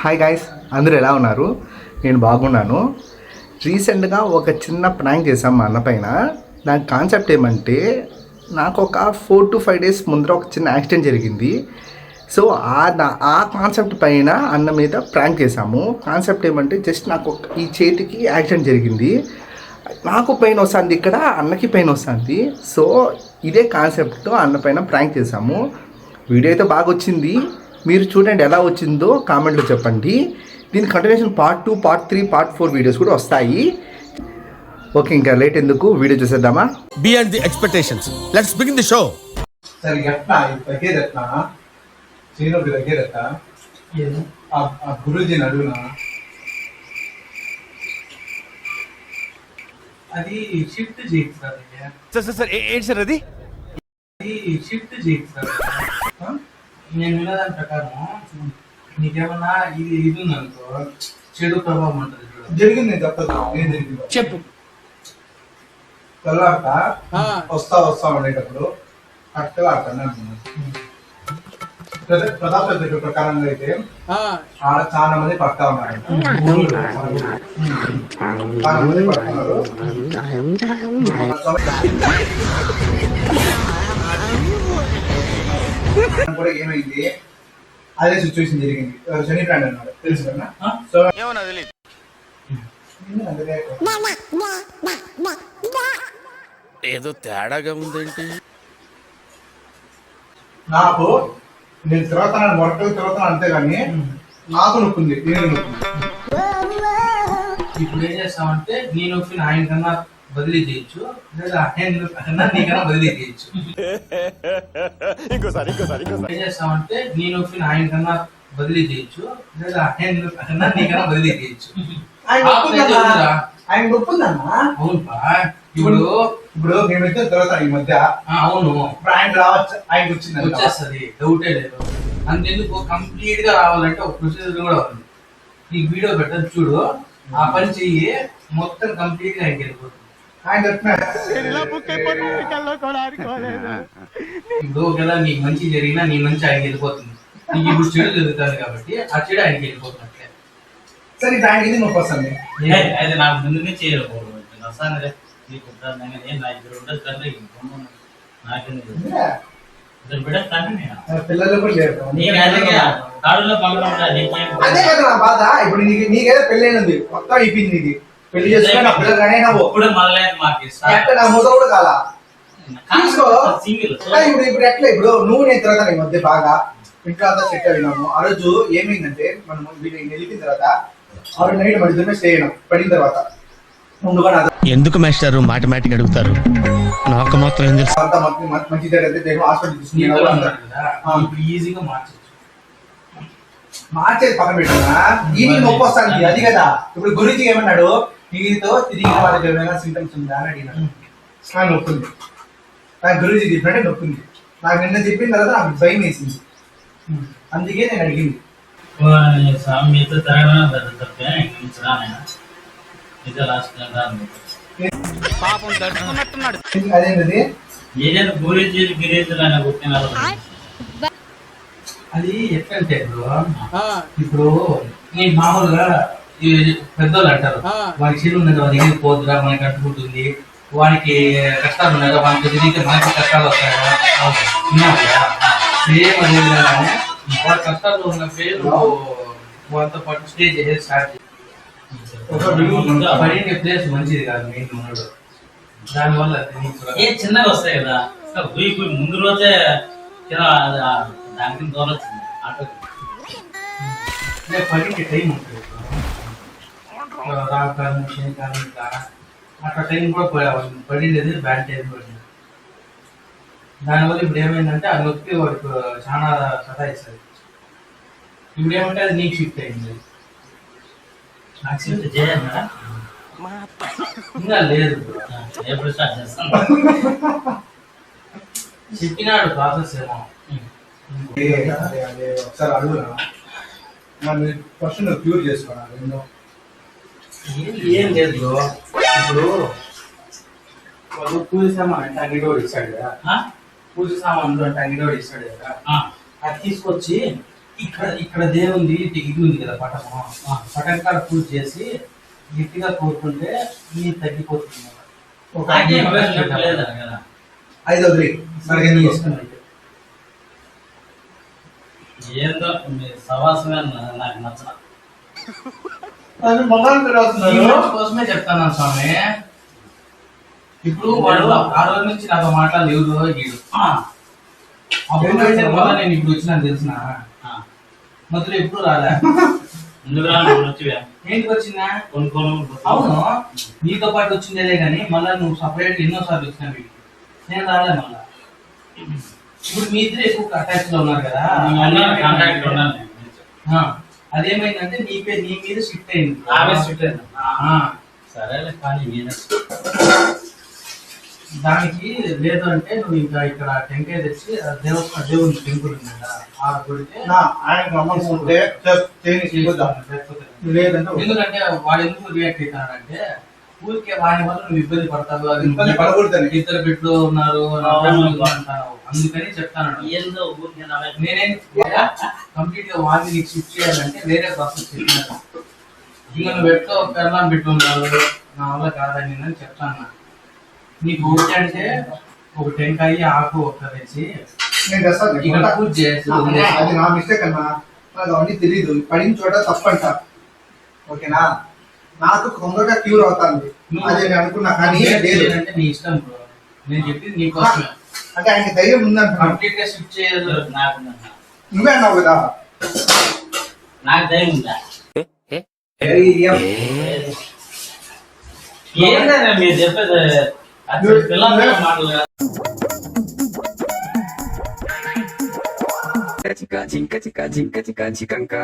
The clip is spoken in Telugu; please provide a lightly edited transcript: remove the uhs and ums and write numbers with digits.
హాయ్ గాయ్స్, అందరూ ఎలా ఉన్నారు? నేను బాగున్నాను. రీసెంట్గా ఒక చిన్న ప్రాంక్ చేశాం మా అన్న పైన. దాని కాన్సెప్ట్ ఏమంటే, నాకు ఒక 4 to 5 days ముందర ఒక చిన్న యాక్సిడెంట్ జరిగింది. సో ఆ కాన్సెప్ట్ పైన అన్న మీద ప్రాంక్ చేశాము. కాన్సెప్ట్ ఏమంటే, జస్ట్ నాకు ఈ చేతికి యాక్సిడెంట్ జరిగింది, నాకు పెయిన్ వస్తుంది, ఇక్కడ అన్నకి పెయిన్ వస్తుంది. సో ఇదే కాన్సెప్ట్తో అన్న పైన ప్రాంక్ చేశాము. వీడియో అయితే బాగా వచ్చింది, మీరు చూడండి ఎలా వచ్చిందో కామెంట్లో చెప్పండి. దీని continuation part 2, part 3, part 4 videos కూడా వస్తాయి. ఓకే, ఇంకా లేట్ ఎందుకు, వీడియో చూసేద్దామా? Beyond the expectations, let's begin the show. సరే ఎట్లా తగ్గేదట్లా చేయనొప్పి తగ్గేదట్ట ఆ గురూజీని అడుగునా. అది షిఫ్ట్ చేయకు సార్. ఏంటి సార్ అది షిఫ్ట్ చేయకు సార్. నేను విన్నదాని ప్రకారం నీకేమన్నా ఇది ఉందనుకో, చెడు ప్రభావం ఉంటుంది. జరిగింది నేను చెప్పదు, ఏం జరిగింది చెప్పు. తెల్లారట వస్తా ఉండేటప్పుడు కరెక్ట్గా ఆడతాను. ప్రతాప్ దగ్గర ప్రకారంగా అయితే ఆడ చాలా మంది పడతా ఉన్నారు. చాలా మంది పడుతున్నారు. కూడా ఏమైంది, అదే సిచ్యువేషన్ జరిగింది. చనిపోయాడు అన్నాడు, తెలుసు కదా. సో ఏదో తేడాగా ఉందేంటి. నాకు నేను తిరుగుతాను, వర్క్ తిరుగుతాను అంతేగాని నాకు నొప్పింది. ఇప్పుడు ఏం చేస్తామంటే, నీ నొప్పిని ఆయన కన్నా బదిలీ చేయొచ్చు, లేదా ఆయన కన్నా నీకన్నా బదిలీ చేయొచ్చు. ఇంకోసారి ఏం చేస్తామంటే, నీ నొప్పిని ఆయన కన్నా బదిలీ చేయొచ్చు, లేదా ఆయన కన్నా నీకన్నా బదిలీ చేయొచ్చు. ఆయన నొప్పిందన్నా. అవునుపా, ఇప్పుడు మేమిద్దరు తిరుగుతాను ఈ మధ్య. అవును, ఇప్పుడు ఆయన రావచ్చు, ఆయనకు వచ్చింది వచ్చేస్తుంది, డౌటే లేదు. అంతెందుకు, కంప్లీట్ గా రావాలంటే ఒక ప్రొసీజర్ కూడా ఉంది. ఈ వీడియో పెట్టదు చూడు, ఆ పని చెయ్యి, మొత్తం కంప్లీట్ గా ఆయనకి వెళ్ళిపోతుంది. ఆయన ఇప్పుడు ఒకవేళ నీకు మంచి జరిగినా నీ మంచి ఆయనకి వెళ్ళిపోతుంది. నీకు ఇప్పుడు చెడు జరుగుతుంది కాబట్టి ఆ చెడు ఆయనకి వెళ్ళిపోతున్నట్లే. సరే ఇప్పుడు ఆయనకి ఇది నొప్పి వస్తుంది. అయితే నాకు ముందుగా చేయకూడదు. వస్తాను నీకు నా ఇద్దరు ఉండదు తండ్రి, నాకెందుకు బిడ్డ తండ్రి నేను పిల్లలు కూడా లేరు. కాడులో పంపడం అదే కదా నా బాధ. ఇప్పుడు నీకేదో పెళ్ళైనది, మొత్తం అయిపోయింది, నీది పెళ్లి చేసుకుని నా పిల్లలు కానీ ఇప్పుడు మొదలైంది మాకు ఎట్లా నా మొదలు కూడా కాలా తీసుకో. సింగిల్ ఇప్పుడు ఎట్లా, ఇప్పుడు నువ్వు నేను తిరగతాను ఈ మధ్య బాగా, ఇంట్లో అంతా సెట్ అయినాము. ఆ రోజు ఏమైందంటే, మనం వీళ్ళు వెళ్ళిన తర్వాత ఆ రోజు నైట్ మన ఇద్దరమే స్టే అయినాం. పడిన తర్వాత ముందుగా ఎందుకు మాస్టారు మాటమాటిక్ అడుగుతారు? నాకు మాత్రం ఏం తెలుసు. మంచి జరిగితే హాస్పిటల్ తీసుకుని ఈజీగా మార్చచ్చు. మార్చేది పక్కన పెట్టుకున్నా, ఈ నొప్పి వస్తుంది అది కదా. ఇప్పుడు గురించి ఏమన్నాడు, నీతో తిరిగి వాళ్ళకి ఏమైనా సింటమ్స్ ఉందా అని అడిగినాడు. నాకు నొప్పి ఉంది, నాకు గురించి చెప్పినట్టే నొప్పి ఉంది. నాకు నిన్న చెప్పిన తర్వాత నాకు భయం వేసింది, అందుకే నేను అడిగింది. మీతో తిరగడం పెద్ద తప్పే, ఇదే లాస్ట్ అదేంటది ఏదైనా గురించి గిరీజులు పుట్టిన అది ఎట్లంటే ఇప్పుడు నీకు మామూలుగా పెద్దోళ్ళు అంటారు, వాడికి చెడు ఉన్నది, వాడి దగ్గరికి పోతురా, మనకి కట్టుకుంటుంది, వాడికి కష్టాలు ఉన్నాయి, వానికి తిరిగితే మనకి కష్టాలు వస్తాయా. సేమ్ అదే విధంగానే వాడి కష్టాలు ఉన్న పేరు వాళ్ళతో పాటు స్టే చేసేది స్టార్ట్ చేయాలి. పడిన ప్లేస్ మంచిది కాదు మెయిన్ ఉన్నాడు, దానివల్ల ఏ చిన్నగా వస్తాయి కదా. ముందు రోజే దానికి దూరం వచ్చింది ఆటో. పడిన టైం ఉంటుంది, అట్లా టైం కూడా పడింది, బ్యాడ్ టైం పడింది. దానివల్ల ఇప్పుడు ఏమైందంటే ఆ నొప్పి వాడికి చాలా సతాయిస్తుంది. ఇప్పుడు ఏమంటే అది నీకు షిఫ్ట్ అయింది. నాకు షిఫ్ట్ చేయాలి ఇంకా లేదు, ఎప్పుడు స్టార్ట్ చేస్తాను. చెప్పినాడు ప్రాసెస్ ఏమో. ఒకసారి అడుగునా, ఫస్ట్ నువ్వు క్యూర్ చేసుకోవాలి. ఏం లేదు, ఇప్పుడు వాళ్ళు పూజ సామాన్ అంటే అంగిడోడు ఇస్తాడు కదా, పూజ సామాన్లు అంటే అంగిడోడు ఇస్తాడు కదా, అది తీసుకొచ్చి ఇక్కడ దేవుంది ఇది ఉంది కదా పటము, పటం కాడ పూజ చేసి గట్టిగా కోరుకుంటే నీ తగ్గిపోతుంది. ఒక నాకేం అభ్యాసం చెప్పలేదు కదా. 5 వదిలి మనకి నీ ఇష్టం అయితే. ఏందో మీ సవాసమే నాకు నచ్చల. అది మగాన్ ఈ పెరుగుతున్నారు. మంచి కోసమే చెప్తాను స్వామి. ఇప్పుడు వాడు ఆ రోజు నుంచి నాతో మాట్లాడలేదు వీడు. అప్పుడు కంటే మళ్ళా నేను ఇప్పుడు వచ్చినా తెలిసిన మొదలు ఎప్పుడు రాలే. ముందుగా వచ్చివా ఏంటికి వచ్చిందా? కొనుక్కోను. అవును, నీతో పాటు వచ్చిందేదే కానీ మళ్ళా నువ్వు సపరేట్ ఎన్నో సార్లు వచ్చినా వీడికి నేను రాలే మళ్ళా. ఇప్పుడు మీ ఇద్దరు ఎక్కువ అటాచ్ లో ఉన్నారు కదా, కాంటాక్ట్ ఉన్నాను నేను. ఆ, అదేమైందంటే నీ మీద షిఫ్ట్ అయింది. ఆమె స్ట్రిక్ట్ అయింది. ఆ, సరేలే కానీ మీద దానికి లేదు అంటే నువ్వు ఇంకా ఇక్కడ టెంకాయ తెచ్చి ఆ దేవుని టెంపుల్ ఉంది కదా ఆ గుడికి ఆయనకు నమ్మకం ఉంటే చూద్దాం. లేదంటే ఎందుకంటే వాడు ఎందుకు రియాక్ట్ అవుతాడంటే ఊరికే వాడి వల్ల నువ్వు ఇబ్బంది పడతావు, అది ఇబ్బంది పడకూడదని. ఇద్దరు బిడ్డలు ఉన్నారు నా ఫ్యామిలీ అంటావు, అందుకని చెప్తాను. ఏందో ఊరికే నవ్వే- నేనేం కంప్లీట్ గా వాడిని నీకు షిఫ్ట్ చేయాలంటే వేరే ప్రాసెస్ చెప్పినాను. ఇంకా నువ్వు ఎట్లా పెళ్ళం పెట్టున్నారు నా వల్ల కాదని నేను చెప్తాను. నీకు ఓకే అంటే ఒక టెంకాయ ఆకు ఒక్క తెచ్చి నేను చేస్తాను. ఇక్కడ పూజ చేసి అది నా మిస్టేక్ అన్నా, నాకు అవన్నీ తెలీదు. పడిన చోట తప్పంట. ఓకేనా, నాకు తొందరగా క్యూర్ అవుతుంది అదే నేను అనుకున్నా, కానీ లేదు. అంటే నీ ఇష్టం బ్రో, నేను చెప్పింది నీకోసమే. అంటే ఆయనకి ధైర్యం ఉందంటున్నా. కంప్లీట్ గా షిఫ్ట్ చేయదు. నాకు నువ్వే అన్నావు కదా. నాకు ధైర్యం ఉందా? ఏంటంటే మీరు చెప్పేది అది పిల్లల మాటలు కాదు. Chica, chica, chica, chica, chica, chica, chica.